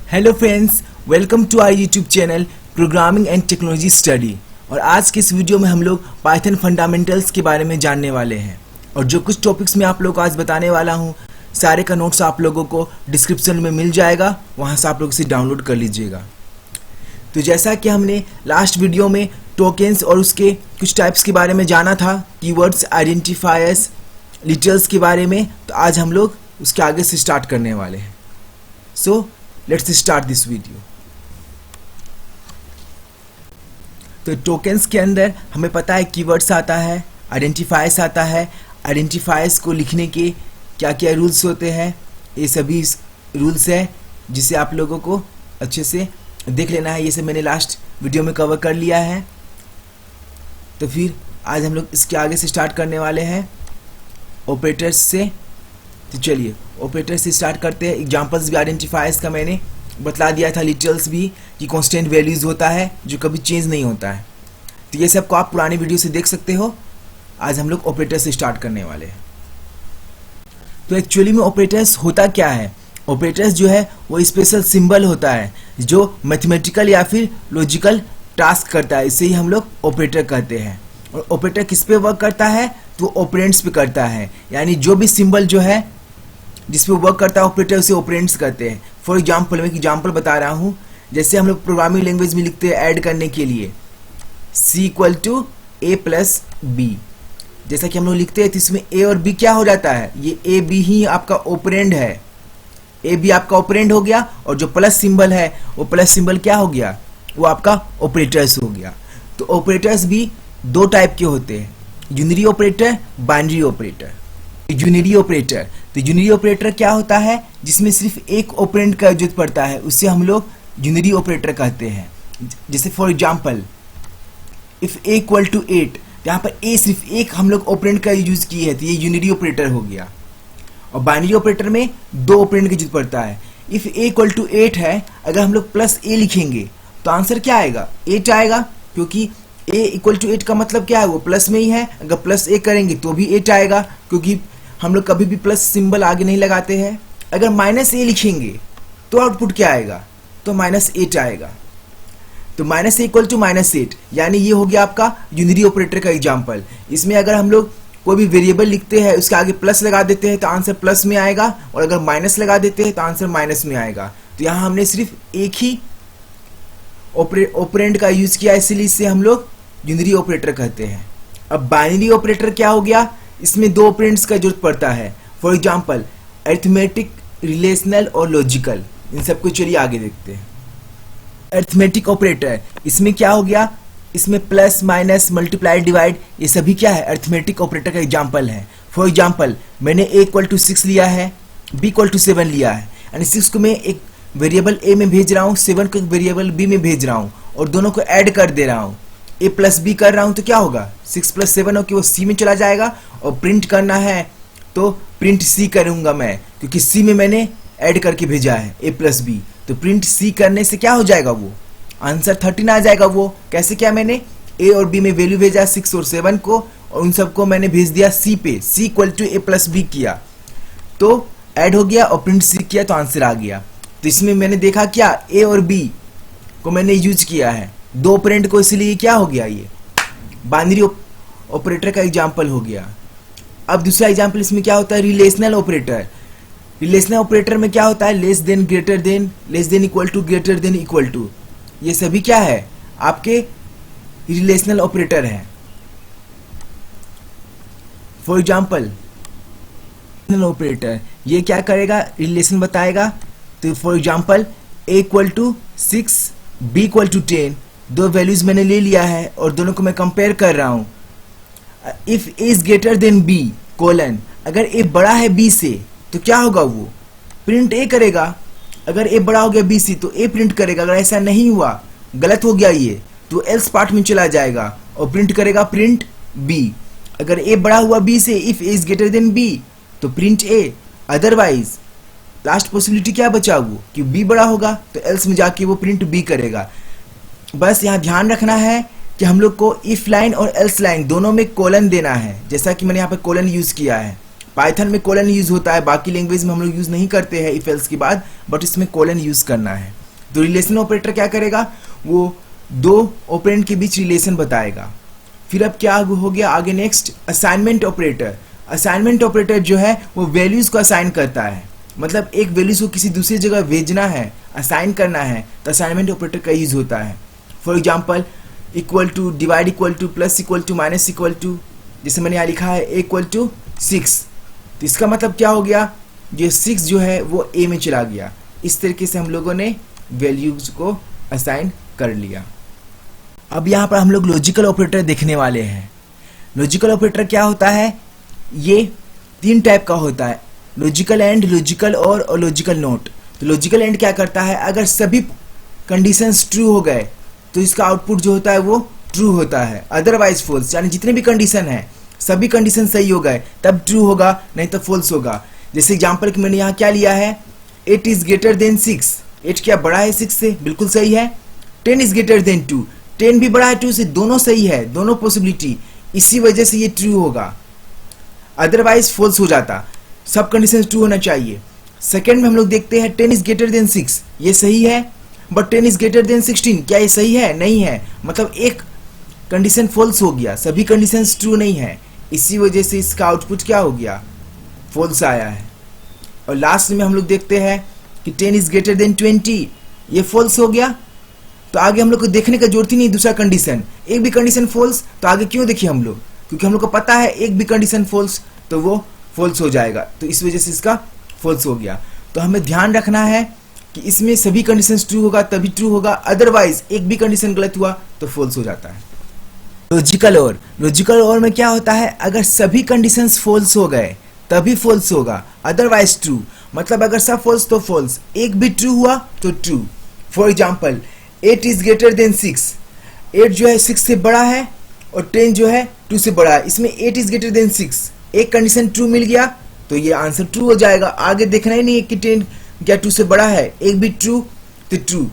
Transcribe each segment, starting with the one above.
Hello friends, welcome to our YouTube channel programming and technology study. और आज के इस वीडियो में हम लोग पाइथन फंडामेंटल्स के बारे में जानने वाले हैं। और जो कुछ टॉपिक्स मैं आप लोगों को आज बताने वाला हूं, सारे का नोट्स आप लोगों को डिस्क्रिप्शन में मिल जाएगा, वहां से आप लोग इसे डाउनलोड कर लीजिएगा। तो जैसा कि हमने लास्ट वीडियो में टोकन्स और उसके कुछ टाइप्स के बारे में जाना था, कीवर्ड्स, आइडेंटिफायर्स, लिटरल्स के बारे में, तो आज हम लोग उसके आगे से स्टार्ट करने वाले हैं। So let's start this video. तो टोकन्स के अंदर हमें पता है कीवर्ड्स आता है, आइडेंटिफायर्स आता है। आइडेंटिफायर्स को लिखने के क्या क्या रूल्स होते हैं, ये सभी रूल्स है जिसे आप लोगों को अच्छे से देख लेना है। ये सब मैंने लास्ट वीडियो में कवर कर लिया है। तो फिर आज हम लोग इसके आगे से स्टार्ट करने वाले हैं ऑपरेटर्स से। तो चलिए ऑपरेटर्स से स्टार्ट करते हैं। एग्जांपल्स भी आइडेंटिफायर्स का मैंने बतला दिया था, लिटरल्स भी, कि कांस्टेंट वैल्यूज होता है जो कभी चेंज नहीं होता है। तो ये सब को आप पुरानी वीडियो से देख सकते हो। आज हम लोग ऑपरेटर्स से स्टार्ट करने वाले हैं। तो एक्चुअली में ऑपरेटर्स होता क्या है? ऑपरेटर्स जो है वो स्पेशल सिंबल होता है जो मैथमेटिकल या फिर लॉजिकल टास्क करता है। इसे ही हम लोग ऑपरेटर कहते हैं। और ऑपरेटर किस पे वर्क करता है? तो ऑपरेंड्स पे करता है। यानी जो भी सिंबल जो है जिसपे वर्क करता है ऑपरेटर, उसे ऑपरेंड्स कहते हैं। फॉर एग्जाम्पल, मैं एग्जाम्पल बता रहा हूँ। जैसे हम लोग प्रोग्रामिंग लैंग्वेज में लिखते हैं ऐड करने के लिए C equal to A plus B, जैसा कि हम लोग लिखते हैं, तो इसमें A और B क्या हो जाता है? ये A B ही आपका ऑपरेंड है। A B आपका ऑपरेंड हो गया, और जो प्लस सिंबल है वो प्लस सिंबल क्या हो गया? वो आपका ऑपरेटर्स हो गया। तो ऑपरेटर्स भी दो टाइप के होते हैं, unary operator, binary operator. Unary operator, तो यूनिरी ऑपरेटर क्या होता है? जिसमें सिर्फ एक ऑपरेंड का जरूरत पड़ता है, उससे हम लोग यूनिरी ऑपरेटर कहते हैं। जैसे for example, if A equal to 8, यहाँ पर A सिर्फ एक हम लोग ऑपरेंड का यूज किए हैं, तो ये यूनिरी ऑपरेटर हो गया। और बाइनरी ऑपरेटर में दो ऑपरेंड की जरूरत पड़ता है। इफ A इक्वल टू 8 है, अगर हम लोग प्लस A लिखेंगे तो आंसर क्या आएगा? 8 आएगा, क्योंकि A इक्वल टू 8 का मतलब क्या है? वो प्लस में ही है। अगर प्लस A करेंगे तो भी 8 आएगा, क्योंकि हम लोग कभी भी प्लस सिंबल आगे नहीं लगाते हैं। अगर माइनस A लिखेंगे तो आउटपुट क्या आएगा? तो -8 आएगा। तो -A इक्वल टू -8, यानी ये हो गया आपका यूनिरी ऑपरेटर का एग्जाम्पल। इसमें अगर हम लोग कोई भी वेरिएबल लिखते हैं, उसके आगे प्लस लगा देते हैं तो आंसर प्लस में आएगा, और अगर माइनस लगा देते हैं तो आंसर माइनस में आएगा। तो यहाँ हमने सिर्फ एक ही ऑपरेंड का यूज किया, इसीलिए इसे हम लोग यूनिरी ऑपरेटर कहते हैं। अब बाइनरी ऑपरेटर क्या हो गया? इसमें दो ऑपरेंड्स का जरूरत पड़ता है। फॉर एग्जांपल, अरिथमेटिक, रिलेशनल और लॉजिकल। इन सबको चलिए आगे देखते हैं। अरिथमेटिक ऑपरेटर, इसमें क्या हो गया? इसमें प्लस, माइनस, मल्टीप्लाई, डिवाइड, ये सभी क्या है? अरिथमेटिक ऑपरेटर का एग्जांपल है। फॉर एग्जांपल, मैंने A इक्वल टू 6 लिया है, B इक्वल टू 7 लिया है, यानी 6 को मैं एक वेरिएबल A में भेज रहा हूँ, 7 को एक वेरिएबल B में भेज रहा हूँ, और दोनों को ऐड कर दे रहा हूँ। A प्लस B कर रहा हूँ तो क्या होगा? 6 प्लस 7 हो कि वो C में चला जाएगा। और प्रिंट करना है तो प्रिंट C करूँगा मैं, क्योंकि C में मैंने ऐड करके भेजा है A प्लस B। तो प्रिंट C करने से क्या हो जाएगा? वो आंसर 13 आ जाएगा। वो कैसे? क्या मैंने A और B में वैल्यू भेजा 6 और 7 को, और उन सबको मैंने भेज दिया C पे। C equal to A plus B किया तो ऐड हो गया, और प्रिंट C किया तो आंसर आ गया। तो इसमें मैंने देखा क्या? A और B को मैंने यूज किया है, दो ऑपरेंड को, इसलिए क्या हो गया? ये बाइनरी ऑपरेटर का एग्जाम्पल हो गया। अब दूसरा एग्जाम्पल इसमें क्या होता है? Relational operator. रिलेशनल ऑपरेटर में क्या होता है? Less than, greater than, less than equal to, greater than equal to, ये सभी क्या है? आपके रिलेशनल ऑपरेटर है। फॉर एग्जाम्पल, ऑपरेटर ये क्या करेगा? रिलेशन बताएगा। तो for example, A equal to 6, B equal to 10, दो वैल्यूज मैंने ले लिया है और दोनों को मैं कंपेयर कर रहा हूं। If A is greater than B colon, अगर A बड़ा है B से तो क्या होगा? वो प्रिंट A करेगा। अगर A बड़ा हो गया B से तो A प्रिंट करेगा। अगर ऐसा नहीं हुआ, गलत हो गया ये, तो एल्स पार्ट में चला जाएगा और प्रिंट करेगा प्रिंट B। अगर A बड़ा हुआ B से, if A is greater than B, तो print A। Otherwise last possibility क्या बचा? वो कि B बड़ा होगा, तो एल्स में जाके वो प्रिंट B करेगा। बस यहाँ ध्यान रखना है कि हम लोग को इफ लाइन और एल्स लाइन दोनों में कोलन देना है, जैसा कि मैंने यहाँ पे कोलन यूज किया है। पाइथन में कोलन यूज होता है, बाकी लैंग्वेज में हम लोग यूज नहीं करते हैं इफ एल्स के बाद, बट इसमें कोलन यूज करना है। तो रिलेशन ऑपरेटर क्या करेगा, वो दो ऑपरेंड के बीच रिलेशन बताएगा। फिर अब क्या हो गया आगे next, assignment operator. Assignment operator जो है वो वैल्यूज को असाइन करता है, मतलब एक वैल्यूज को किसी दूसरी जगह भेजना है, असाइन करना है, तो असाइनमेंट ऑपरेटर का यूज होता है। For example equal to, divide equal to, plus equal to, minus equal to, जैसे मैंने यहाँ लिखा है इक्वल टू 6, तो इसका मतलब क्या हो गया, ये 6 जो है वो ए में चला गया। इस तरीके से हम लोगों ने वैल्यूज को असाइन कर लिया। अब यहाँ पर हम लोग लॉजिकल ऑपरेटर देखने वाले हैं। लॉजिकल ऑपरेटर क्या होता है, ये 3 टाइप का होता है, लॉजिकल एंड, लॉजिकल और लॉजिकल नोट। तो लॉजिकल एंड क्या करता है, अगर सभी कंडीशंस ट्रू हो गए तो इसका आउटपुट जो होता है वो ट्रू होता है, अदरवाइज फॉल्स, यानी जितने भी कंडीशन है सभी कंडीशन सही हो गए तब ट्रू होगा, नहीं तो फॉल्स होगा। जैसे एग्जांपल कि मैंने यहाँ क्या लिया है, 8 इज ग्रेटर देन 6, 8 क्या बड़ा है 6 से, बिल्कुल सही है। 10 इज ग्रेटर देन 2, 10 भी बड़ा है 2 से, दोनों सही है, दोनों पॉसिबिलिटी, इसी वजह से ये ट्रू होगा, अदरवाइज फॉल्स हो जाता, सब कंडीशन ट्रू होना चाहिए। सेकेंड में हम लोग देखते हैं 10 इज ग्रेटर देन 6, ये सही है, बट 10 इज ग्रेटर देन 16, क्या ये सही है, नहीं है, मतलब एक कंडीशन फॉल्स हो गया, सभी कंडीशन ट्रू नहीं है, इसी वजह से इसका आउटपुट क्या हो गया, फॉल्स आया है। और लास्ट में हम लोग देखते हैं कि 10 इज ग्रेटर देन 20, ये फॉल्स हो गया, तो आगे हम लोग को देखने का जरूरत ही नहीं दूसरा कंडीशन, एक भी कंडीशन फॉल्स तो आगे क्यों देखिए हम लोग, क्योंकि हम लोग को पता है एक भी कंडीशन फॉल्स तो वो फॉल्स हो जाएगा, तो इस वजह से इसका फॉल्स हो गया। तो हमें ध्यान रखना है कि इसमें सभी कंडीशन ट्रू होगा तभी ट्रू होगा, अदरवाइज एक भी कंडीशन गलत हुआ तो फॉल्स हो जाता है। लॉजिकल और, लॉजिकल और में क्या होता है, अगर सभी कंडीशंस फॉल्स हो गए तभी फॉल्स होगा, अदरवाइज ट्रू, मतलब अगर सब फॉल्स तो फॉल्स, एक भी ट्रू हुआ तो true. For example 8 is greater than 6, 8 जो है 6 से बड़ा है और 10 जो है 2 से बड़ा है, इसमें 8 इज ग्रेटर देन 6, एक कंडीशन ट्रू मिल गया तो ये आंसर ट्रू हो जाएगा, आगे देखना ही नहीं है कि 10 क्या 2 से बड़ा है, एक भी ट्रू तो ट्रू।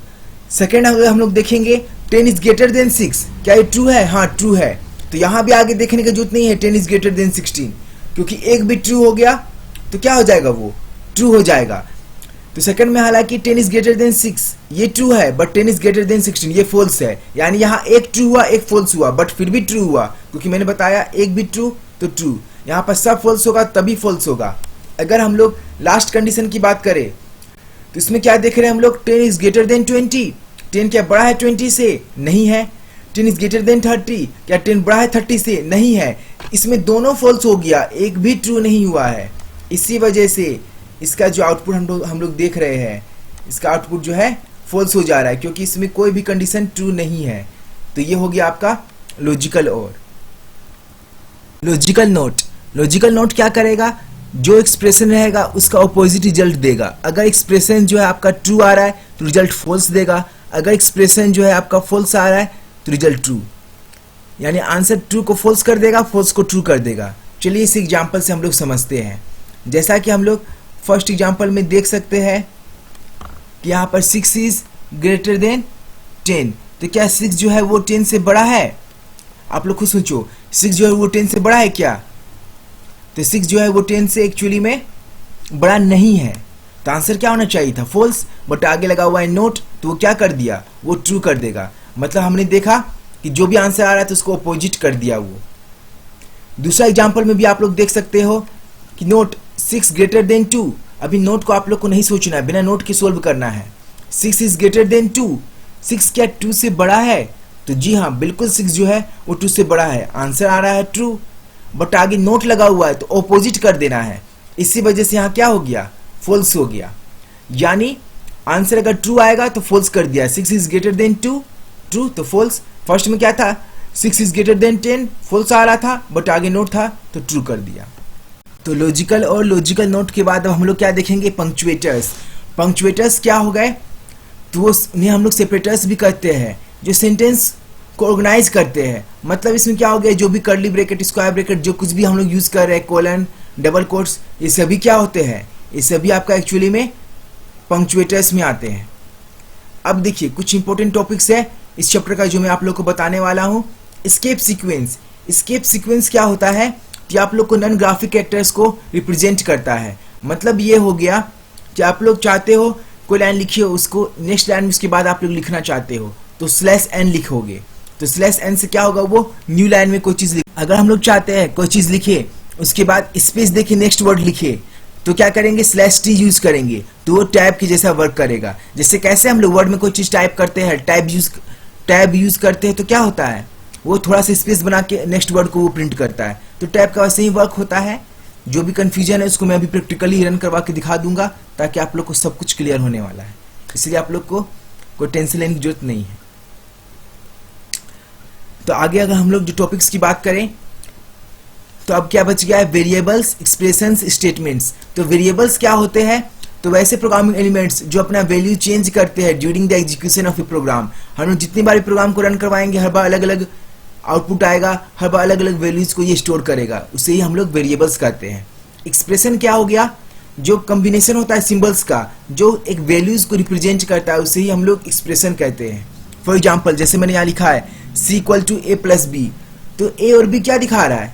सेकेंड अगर हम लोग देखेंगे 10 इज ग्रेटर देन 6, क्या ये ट्रू है, हाँ ट्रू है, तो यहाँ भी आगे देखने की जरूरत नहीं है 10 इज ग्रेटर देन 16, क्योंकि एक भी ट्रू हो गया तो क्या हो जाएगा, वो ट्रू हो जाएगा। तो सेकंड में हालांकि 10 इज ग्रेटर देन 6 ये ट्रू है, बट 10 इज ग्रेटर देन 16 ये फॉल्स है, यानी यहाँ एक ट्रू हुआ एक फॉल्स हुआ, बट फिर भी ट्रू हुआ, क्योंकि मैंने बताया एक भी ट्रू तो ट्रू, यहाँ पर सब फॉल्स होगा तभी फॉल्स होगा। अगर हम लोग लास्ट कंडीशन की बात करें तो इसमें क्या देख रहे हैं हम लोग, 10 इज ग्रेटर देन 20, 10 क्या बड़ा है 20 से, नहीं है। 10 इज ग्रेटर देन 30, क्या 10 बड़ा है 30 से, नहीं है। इसमें दोनों फॉल्स हो गया, एक भी ट्रू नहीं हुआ है, इसी वजह से इसका जो आउटपुट हम लोग देख रहे हैं, इसका आउटपुट जो है फॉल्स हो जा रहा है, क्योंकि इसमें कोई भी कंडीशन ट्रू नहीं है। तो ये हो गया आपका लॉजिकल और। लॉजिकल नोट, लॉजिकल नोट क्या करेगा, जो एक्सप्रेशन रहेगा उसका ऑपोजिट रिजल्ट देगा। अगर एक्सप्रेशन जो है आपका ट्रू आ रहा है तो रिजल्ट फॉल्स देगा, अगर एक्सप्रेशन जो है आपका फॉल्स आ रहा है तो रिजल्ट ट्रू, यानी आंसर ट्रू को फॉल्स कर देगा, फॉल्स को ट्रू कर देगा। चलिए इस एग्जांपल से हम लोग समझते हैं। जैसा कि हम लोग फर्स्ट एग्जांपल में देख सकते हैं कि यहाँ पर 6 इज ग्रेटर देन 10, तो क्या 6 जो है वो 10 से बड़ा है, आप लोग खुद सोचो, 6 जो है वो 10 से बड़ा है क्या, तो 6 जो है वो 10 से एक्चुअली में बड़ा नहीं है, तो आंसर क्या होना चाहिए था, फॉल्स, बट आगे लगा हुआ है नोट तो वो क्या कर दिया, वो ट्रू कर देगा। मतलब हमने देखा कि जो भी आंसर आ रहा है तो उसको अपोजिट कर दिया वो। दूसरा एग्जांपल में भी आप लोग देख सकते हो कि नोट 6 ग्रेटर देन 2, अभी नोट को आप लोग को नहीं सोचना है, बिना नोट के सोल्व करना है। 6 इज ग्रेटर देन 2, 6 क्या 2 से बड़ा है, तो जी हाँ बिल्कुल 6 जो है वो 2 से बड़ा है, आंसर आ रहा है ट्रू, बट आगे नोट लगा हुआ है तो ऑपोजिट कर देना है, इसी वजह से यहाँ क्या हो गया, फॉल्स हो गया। यानी आंसर अगर ट्रू आएगा तो फॉल्स कर दिया, 6 इज ग्रेटर देन 2 ट्रू तो फॉल्स। फर्स्ट में क्या था, 6 इज ग्रेटर देन 10 फॉल्स आ रहा था, बट आगे नोट था तो ट्रू कर दिया। तो लॉजिकल और लॉजिकल नोट के बाद अब हम लोग क्या देखेंगे, पंक्चुएटर्स। पंक्चुएटर्स क्या हो गए, तो वो उन्हें हम लोग सेपरेटर्स भी कहते हैं, जो सेंटेंस को ऑर्गेनाइज करते हैं। मतलब इसमें क्या हो गया, जो भी कर्ली ब्रैकेट, स्क्वायर ब्रैकेट, जो कुछ भी हम लोग यूज कर रहे हैं, कोलन, डबल कोट्स, ये सभी क्या होते हैं, ये सभी आपका एक्चुअली में पंक्चुएटर्स में आते हैं। अब देखिए कुछ इंपॉर्टेंट टॉपिक्स है इस चैप्टर का जो मैं आप लोग को बताने वाला हूँ। एस्केप सीक्वेंस, एस्केप सीक्वेंस क्या होता है कि आप लोग को नॉन ग्राफिक कैरेक्टर्स को रिप्रेजेंट करता है। मतलब ये हो गया कि आप लोग चाहते हो कोई लाइन लिखी हो, उसको नेक्स्ट लाइन में उसके बाद आप लोग लिखना चाहते हो तो स्लैश एन लिखोगे। तो स्लैश एन से क्या होगा, वो न्यू लाइन में कोई चीज अगर हम लोग चाहते हैं कोई चीज लिखे उसके बाद स्पेस देके नेक्स्ट वर्ड लिखे तो क्या करेंगे, स्लैश टी यूज करेंगे, तो वो टैब की जैसा वर्क करेगा। जैसे कैसे हम लोग वर्ड में कोई चीज टाइप करते हैं, टैब यूज करते हैं तो क्या होता है, वो थोड़ा सा स्पेस बना के नेक्स्ट वर्ड को वो प्रिंट करता है। तो टैब का वैसे ही वर्क होता है। जो भी कंफ्यूजन है उसको मैं अभी प्रैक्टिकली रन करवा के दिखा दूंगा ताकि आप लोग को सब कुछ क्लियर होने वाला है, इसलिए आप लोग को कोई टेंशन लेने की जरूरत नहीं है। तो आगे अगर हम लोग जो टॉपिक्स की बात करें तो अब क्या बच गया है, वेरिएबल्स, एक्सप्रेशंस, स्टेटमेंट्स। तो वेरिएबल्स क्या होते हैं, तो वैसे प्रोग्रामिंग एलिमेंट्स जो अपना वैल्यू चेंज करते हैं during the execution of a program. हम लोग जितनी बार प्रोग्राम को रन करवाएंगे हर बार अलग अलग आउटपुट आएगा, हर बार अलग अलग वैल्यूज को ये स्टोर करेगा, उसे ही हम लोग वेरिएबल्स कहते हैं। एक्सप्रेशन क्या हो गया, जो कॉम्बिनेशन होता है सिंबल्स का जो एक वैल्यूज को रिप्रेजेंट करता है उसे ही हम लोग एक्सप्रेशन कहते हैं। फॉर एग्जाम्पल जैसे मैंने यहाँ लिखा है C = A + B, तो A और B क्या दिखा रहा है,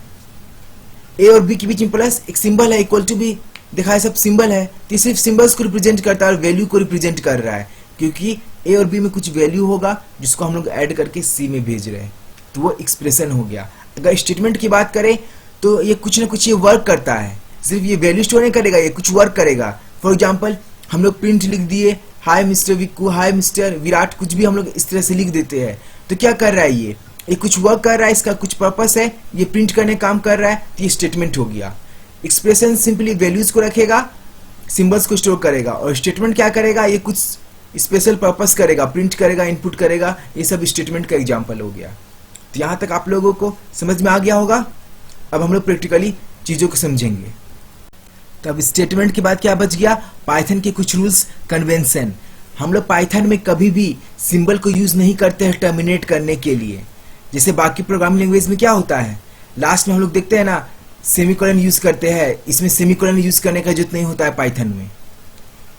A और B के बीच में प्लस एक सिंबल है, इक्वल टू B दिखा है, सब सिंबल है, तो सिर्फ सिंबल्स को रिप्रेजेंट करता है और वैल्यू को रिप्रेजेंट कर रहा है, क्योंकि A और B में कुछ वैल्यू होगा जिसको हम लोग ऐड करके C में भेज रहे हैं, तो वो एक्सप्रेशन हो गया। अगर स्टेटमेंट की बात करें तो ये कुछ ना कुछ ये वर्क करता है, सिर्फ ये वैल्यू स्टोर नहीं करेगा, ये कुछ वर्क करेगा। फॉर एग्जाम्पल हम लोग प्रिंट लिख दिए, हाय मिस्टर विक्कू, हाय मिस्टर विराट, कुछ भी हम लोग इस तरह से लिख देते हैं, तो क्या कर रहा है ये कुछ वर्क कर रहा है, इसका कुछ पर्पस है, ये प्रिंट करने काम कर रहा है, तो ये स्टेटमेंट हो गया। एक्सप्रेशन सिंपली वैल्यूज को रखेगा, सिंबल्स को स्टोर करेगा, और स्टेटमेंट क्या करेगा, ये कुछ स्पेशल पर्पस करेगा, प्रिंट करेगा, इनपुट करेगा, ये सब स्टेटमेंट का एग्जाम्पल हो गया। तो यहाँ तक आप लोगों को समझ में आ गया होगा। अब हम लोग प्रैक्टिकली चीजों को समझेंगे। तो अब स्टेटमेंट के बाद क्या बच गया, पाइथन के कुछ रूल्स, कन्वेंशन। हम लोग पाइथन में कभी भी सिंबल को यूज नहीं करते हैं टर्मिनेट करने के लिए, जैसे बाकी प्रोग्रामिंग लैंग्वेज में क्या होता है, लास्ट में हम लोग देखते हैं ना सेमीकोलन यूज करते हैं, इसमें सेमीकोलन यूज करने का जरूरत नहीं होता है पाइथन में।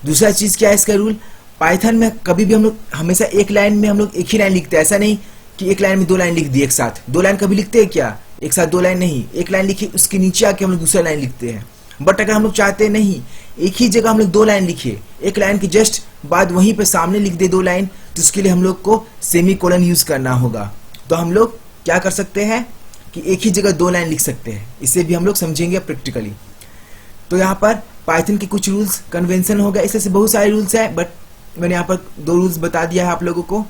दूसरा चीज क्या है इसका रूल, पाइथन में कभी भी हम लोग हमेशा एक लाइन में हम लोग एक ही लाइन लिखते हैं, ऐसा नहीं कि एक लाइन में दो लाइन लिख दी एक साथ, दो लाइन कभी लिखते हैं क्या, एक साथ दो लाइन नहीं, एक लाइन लिखी उसके नीचे आके हम लोग दूसरा लाइन लिखते हैं। बट अगर हम लोग चाहते हैं नहीं एक ही जगह हम लोग दो लाइन लिखे, एक लाइन के जस्ट बाद वहीं पे सामने लिख दे दो लाइन, तो उसके लिए हम लोग को सेमीकोलन यूज करना होगा। तो हम लोग क्या कर सकते हैं कि एक ही जगह दो लाइन लिख सकते हैं, इसे भी हम लोग समझेंगे प्रैक्टिकली। तो यहाँ पर पाइथन के कुछ रूल्स, कन्वेंशन हो गया, इससे बहुत सारे रूल्स हैं, बट मैंने यहाँ पर दो रूल्स बता दिया है आप लोगों को।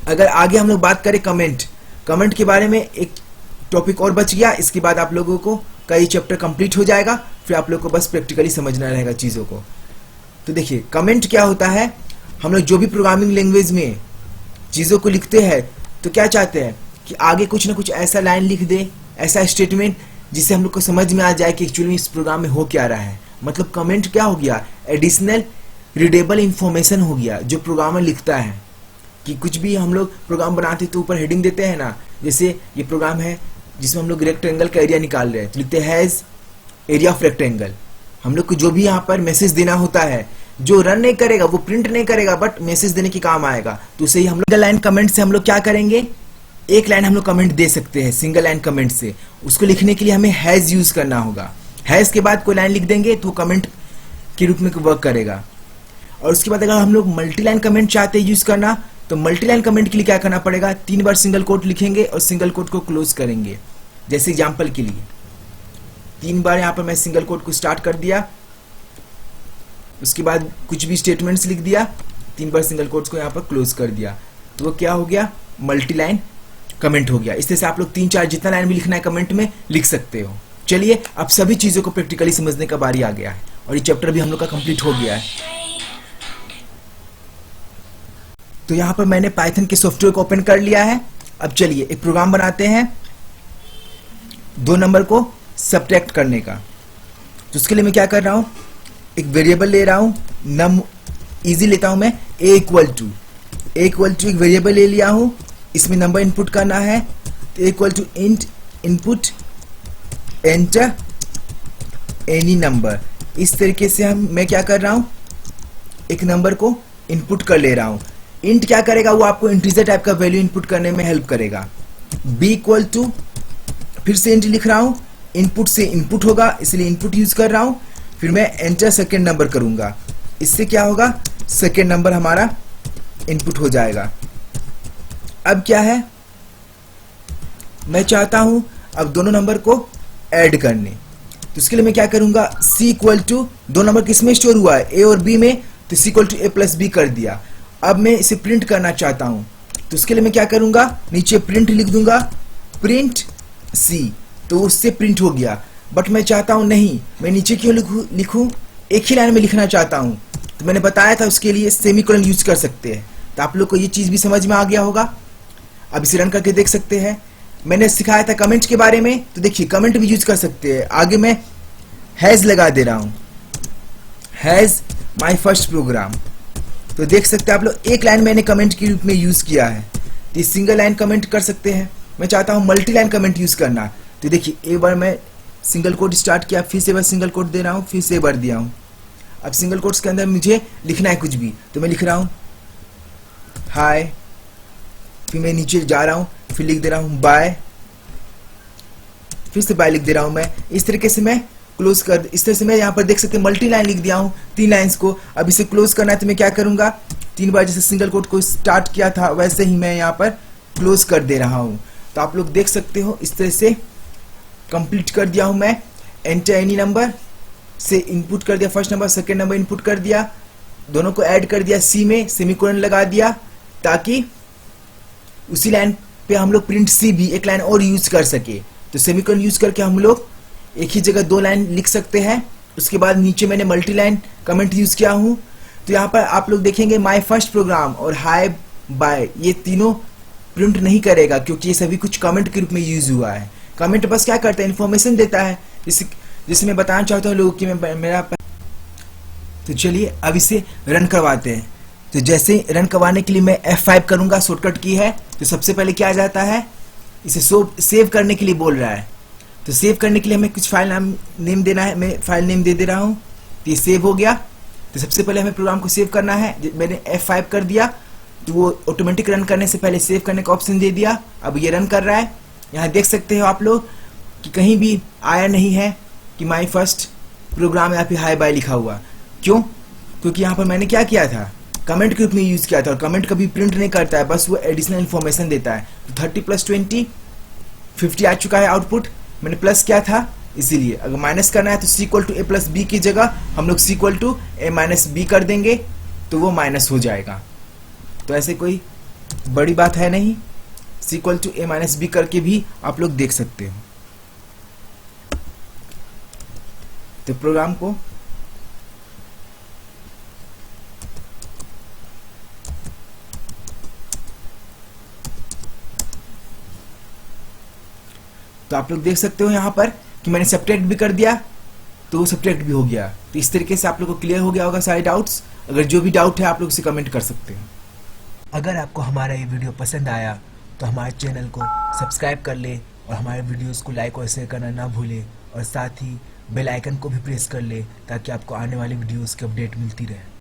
अगर आगे हम लोग बात करें कमेंट के बारे में, एक टॉपिक और बच गया, इसके बाद आप लोगों को कई चैप्टर कंप्लीट हो जाएगा, फिर आप लोग को बस प्रैक्टिकली समझना रहेगा चीज़ों को। तो देखिए कमेंट क्या होता है, हम लोग जो भी प्रोग्रामिंग लैंग्वेज में चीज़ों को लिखते हैं तो क्या चाहते हैं कि आगे कुछ ना कुछ ऐसा लाइन लिख दे, ऐसा स्टेटमेंट जिससे हम लोग को समझ में आ जाए कि एक्चुअली इस प्रोग्राम में हो क्या रहा है। मतलब कमेंट क्या हो गया, एडिशनल रीडेबल इंफॉर्मेशन हो गया जो प्रोग्रामर लिखता है। कि कुछ भी हम लोग प्रोग्राम बनाते तो ऊपर हेडिंग देते हैं ना, जैसे ये प्रोग्राम है जिसमें हम लोग रेक्टेंगल का एरिया निकाल रहे हैं तो लिखते हैं हैज एरिया ऑफ रेक्टेंगल। हम लोग को जो भी यहाँ पर मैसेज देना होता है, जो रन नहीं करेगा वो प्रिंट नहीं करेगा बट मैसेज देने के काम आएगा, तो उसे ही हम लोग लाइन कमेंट से हम लोग क्या करेंगे, एक लाइन हम लोग कमेंट दे सकते हैं सिंगल लाइन कमेंट से। उसको लिखने के लिए हमें हैज यूज करना होगा, हैज के बाद कोई लाइन लिख देंगे तो कमेंट के रूप में वर्क करेगा। और उसके बाद अगर हम लोग मल्टी लाइन कमेंट चाहते हैं यूज करना, तो मल्टी लाइन कमेंट के लिए क्या करना पड़ेगा, 3 बार सिंगल कोट लिखेंगे और सिंगल कोट को क्लोज करेंगे। जैसे एग्जांपल के लिए 3 बार यहाँ पर मैं सिंगल कोट को स्टार्ट कर दिया, उसके बाद कुछ भी स्टेटमेंट्स लिख दिया, 3 बार सिंगल कोट्स को यहाँ पर क्लोज कर दिया, तो वो क्या हो गया, मल्टी लाइन कमेंट हो गया। इस तरह से आप लोग 3-4 जितना लाइन भी लिखना है कमेंट में लिख सकते हो। चलिए अब सभी चीजों को प्रैक्टिकली समझने का बारी आ गया है और ये चैप्टर भी हम लोग का कंप्लीट हो गया है। तो यहाँ पर मैंने पाइथन के सॉफ्टवेयर को ओपन कर लिया है। अब चलिए एक प्रोग्राम बनाते हैं 2 नंबर को सब्ट्रैक्ट करने का। तो उसके लिए मैं क्या कर रहा हूँ, एक वेरिएबल ले रहा हूँ, नम इजी लेता हूँ मैं, a = एक वेरिएबल ले लिया हूँ, इसमें नंबर इनपुट करना है, तो a int input enter any number. इस तरीके से मैं क्या कर रहा हूँ, एक नंबर को इनपुट कर ले रहा हूँ। इंट क्या करेगा, वो आपको इंटीजर टाइप का वैल्यू इनपुट करने में हेल्प करेगा। b = फिर से इंट लिख रहा हूँ, इनपुट से इनपुट होगा इसलिए इनपुट यूज कर रहा हूँ, फिर मैं एंटर सेकेंड नंबर करूंगा, इससे क्या होगा, सेकेंड नंबर हमारा इनपुट हो जाएगा। अब क्या है, मैं चाहता हूं अब दोनों नंबर को ऐड करने, तो इसके लिए मैं क्या करूंगा, c इक्वल टू, दो नंबर किसमें स्टोर हुआ है, a और b में, तो c equal to a plus b कर दिया। अब मैं इसे प्रिंट करना चाहता हूं, तो उसके लिए मैं क्या करूंगा, नीचे प्रिंट लिख दूंगा, प्रिंट c, तो उससे प्रिंट हो गया। बट मैं चाहता हूं नहीं, मैं नीचे क्यों लिखूं, एक ही लाइन में लिखना चाहता हूं, तो मैंने बताया था उसके लिए सेमीकोलन यूज कर सकते हैं। तो आप लोग को ये चीज भी समझ में आ गया होगा। अब इसे रन करके देख सकते हैं। मैंने सिखाया था कमेंट के बारे में, तो देखिए कमेंट भी यूज कर सकते हैं। आगे मैं हैज लगा दे रहा हूं, हैज माय फर्स्ट प्रोग्राम, तो देख सकते हैं आप लोग, एक लाइन मैंने कमेंट के रूप में यूज किया है। तो सिंगल लाइन कमेंट कर सकते हैं। मैं चाहता हूं मल्टी लाइन कमेंट यूज करना, तो देखिए एक बार मैं सिंगल कोट स्टार्ट किया, फिर से बार सिंगल कोट दे रहा हूं, फिर से बार दिया हूं। अब सिंगल कोट्स के अंदर मुझे लिखना है कुछ भी, तो मैं लिख रहा हूं हाय, फिर मैं नीचे जा रहा हूं, फिर लिख दे रहा हूं बाय, फिर से बाय लिख दे रहा हूं। मैं इस तरीके से मैं क्लोज कर, इस तरह से मैं यहाँ पर देख सकते हैं मल्टी लाइन लिख दिया हूं, 3 लाइंस को। अब इसे क्लोज करना है तो मैं क्या करूंगा, 3 बार जैसे सिंगल कोट को स्टार्ट किया था वैसे ही मैं यहाँ पर क्लोज कर दे रहा हूं। तो आप लोग देख सकते हो इस तरह से कंप्लीट कर दिया हूं मैं। एंटर एनी नंबर से इनपुट कर दिया, first number second number input कर दिया, दोनों को ऐड कर दिया, सी में सेमीकोलन लगा दिया, ताकि उसी लाइन पे हम लोग प्रिंट सी भी एक लाइन और यूज कर सके। तो सेमीकोलन यूज करके हम लोग एक ही जगह 2 लाइन लिख सकते हैं। उसके बाद नीचे मैंने मल्टी लाइन कमेंट यूज किया हूं। तो यहाँ पर आप लोग देखेंगे माय फर्स्ट प्रोग्राम और हाय बाय, ये तीनों प्रिंट नहीं करेगा, क्योंकि ये सभी कुछ कमेंट के रूप में यूज हुआ है। कमेंट बस क्या करता है, इन्फॉर्मेशन देता है, जिसे मैं बताना चाहता हूँ लोगों की मेरा। तो चलिए अब इसे रन करवाते हैं। तो जैसे रन करवाने के लिए मैं F5 करूंगा, शॉर्टकट की है। तो सबसे पहले क्या आ जाता है, इसे सेव करने के लिए बोल रहा है। तो सेव करने के लिए हमें कुछ फाइल नेम देना है, मैं फाइल नेम दे रहा हूँ। तो ये सेव हो गया। तो सबसे पहले हमें प्रोग्राम को सेव करना है, मैंने F5 कर दिया, तो वो ऑटोमेटिक रन करने से पहले सेव करने का ऑप्शन दे दिया। अब ये रन कर रहा है। यहाँ देख सकते हो आप लोग कि कहीं भी आया नहीं है कि माई फर्स्ट प्रोग्राम यहाँ पे हाई बाय लिखा हुआ। क्यों? क्योंकि यहाँ पर मैंने क्या किया था, कमेंट के रूप में यूज किया था, और कमेंट कभी प्रिंट नहीं करता है, बस वो एडिशनल इन्फॉर्मेशन देता है। तो 30 + 20 50 आ चुका है आउटपुट, मैंने प्लस किया था इसीलिए। अगर माइनस करना है तो c = a + b की जगह हम लोग c = a - b कर देंगे, तो वो माइनस हो जाएगा। तो ऐसे कोई बड़ी बात है नहीं, c = a - b करके भी आप लोग देख सकते हो। तो प्रोग्राम को तो आप लोग देख सकते हो यहाँ पर कि मैंने सब्ट्रैक्ट भी कर दिया, तो वो सब्ट्रैक्ट भी हो गया। तो इस तरीके से आप लोग को क्लियर हो गया होगा सारे डाउट्स। अगर जो भी डाउट है आप लोग उसे कमेंट कर सकते हैं। अगर आपको हमारा ये वीडियो पसंद आया तो हमारे चैनल को सब्सक्राइब कर ले, और हमारे वीडियोस को लाइक और शेयर करना ना भूले, और साथ ही बेल आइकन को भी प्रेस कर ले, ताकि आपको आने वाली वीडियोस की अपडेट मिलती रहे।